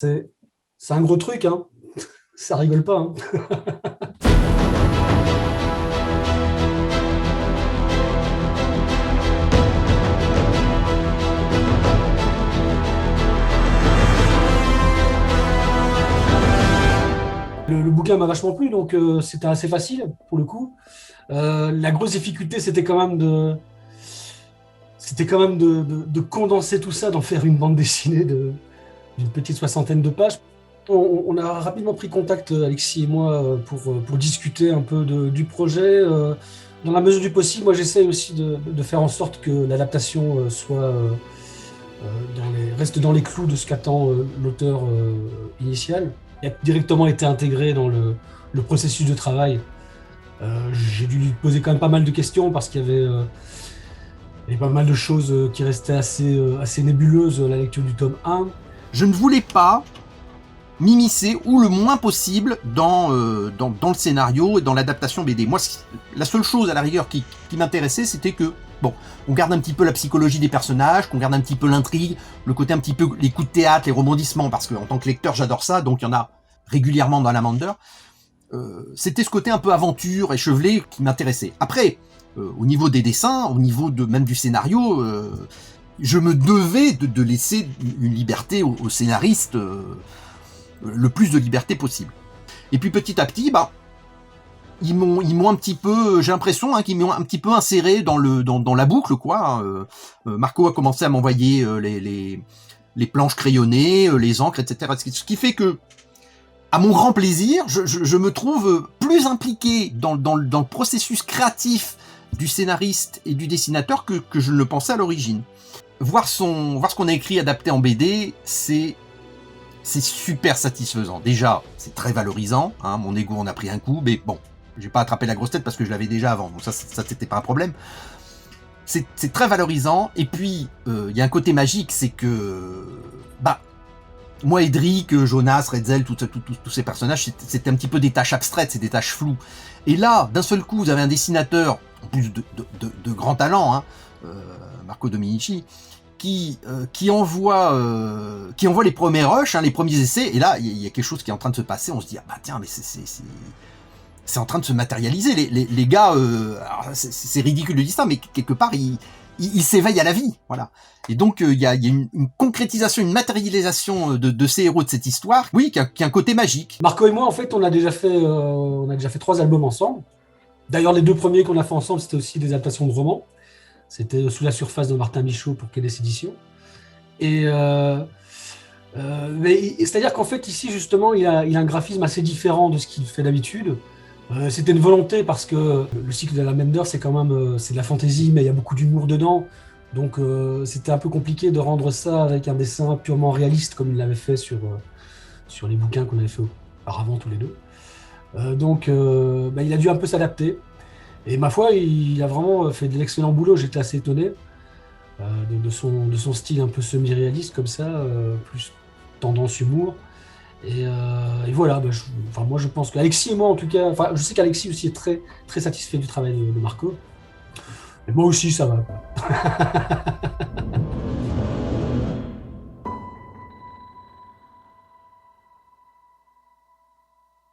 C'est c'est un gros truc, hein. Ça rigole pas, hein. Le bouquin m'a vachement plu, donc c'était assez facile pour le coup. La grosse difficulté, c'était quand même de condenser tout ça, d'en faire une bande dessinée d'une petite soixantaine de pages. On a rapidement pris contact, Alexis et moi, pour discuter un peu du projet. Dans la mesure du possible, moi j'essaie aussi de faire en sorte que l'adaptation reste dans les clous de ce qu'attend l'auteur initial, et a directement été intégré dans le processus de travail. J'ai dû lui poser quand même pas mal de questions parce qu'il y avait pas mal de choses qui restaient assez nébuleuses à la lecture du tome 1. Je ne voulais pas m'immiscer ou le moins possible dans le scénario et dans l'adaptation BD. Moi, la seule chose à la rigueur qui m'intéressait, c'était que, bon, on garde un petit peu la psychologie des personnages, qu'on garde un petit peu l'intrigue, le côté un petit peu, les coups de théâtre, les rebondissements, parce que en tant que lecteur, j'adore ça, donc il y en a régulièrement dans l'Amander. C'était ce côté un peu aventure, échevelé, qui m'intéressait. Après, au niveau des dessins, au niveau même du scénario, je me devais de laisser une liberté aux scénaristes, le plus de liberté possible. Et puis petit à petit, ils m'ont un petit peu, j'ai l'impression qu'ils m'ont un petit peu inséré dans la boucle, quoi. Marco a commencé à m'envoyer les planches crayonnées, les encres, etc. Ce qui fait que, à mon grand plaisir, je me trouve plus impliqué dans le processus créatif du scénariste et du dessinateur que je ne le pensais à l'origine. Voir ce qu'on a écrit adapté en BD, c'est super satisfaisant. Déjà, c'est très valorisant, hein, mon ego en a pris un coup, mais bon, j'ai pas attrapé la grosse tête parce que je l'avais déjà avant, donc ça c'était pas un problème. C'est très valorisant, et puis il y a un côté magique, c'est que moi, Edric, Jonas, Redzel, tous ces personnages, c'était un petit peu des tâches abstraites, c'est des tâches floues. Et là, d'un seul coup, vous avez un dessinateur, en plus de grand talent, hein, Marco Dominici, qui envoie les premiers rushs, hein, les premiers essais, et là, il y a quelque chose qui est en train de se passer, on se dit, tiens, mais c'est en train de se matérialiser. Les gars, c'est ridicule de dire ça, mais quelque part, ils s'éveillent à la vie, voilà. Et donc il y a une concrétisation, une matérialisation de ces héros de cette histoire, oui, qui a un côté magique. Marco et moi, en fait, on a déjà fait 3 albums ensemble. D'ailleurs, les 2 premiers qu'on a fait ensemble, c'était aussi des adaptations de romans. C'était Sous la surface de Martin Michaud pour Quédes Éditions. C'est-à-dire qu'en fait, ici, justement, il a un graphisme assez différent de ce qu'il fait d'habitude. C'était une volonté parce que le cycle de la Mender, c'est quand même c'est de la fantaisie, mais il y a beaucoup d'humour dedans. Donc c'était un peu compliqué de rendre ça avec un dessin purement réaliste comme il l'avait fait sur les bouquins qu'on avait fait auparavant tous les deux. Il a dû un peu s'adapter. Et ma foi, il a vraiment fait de l'excellent boulot. J'étais assez étonné de son style un peu semi-réaliste comme ça, plus tendance humour. Et voilà, moi je pense qu'Alexis et moi en tout cas, je sais qu'Alexis aussi est très, très satisfait du travail de Marco. Et moi aussi, ça va.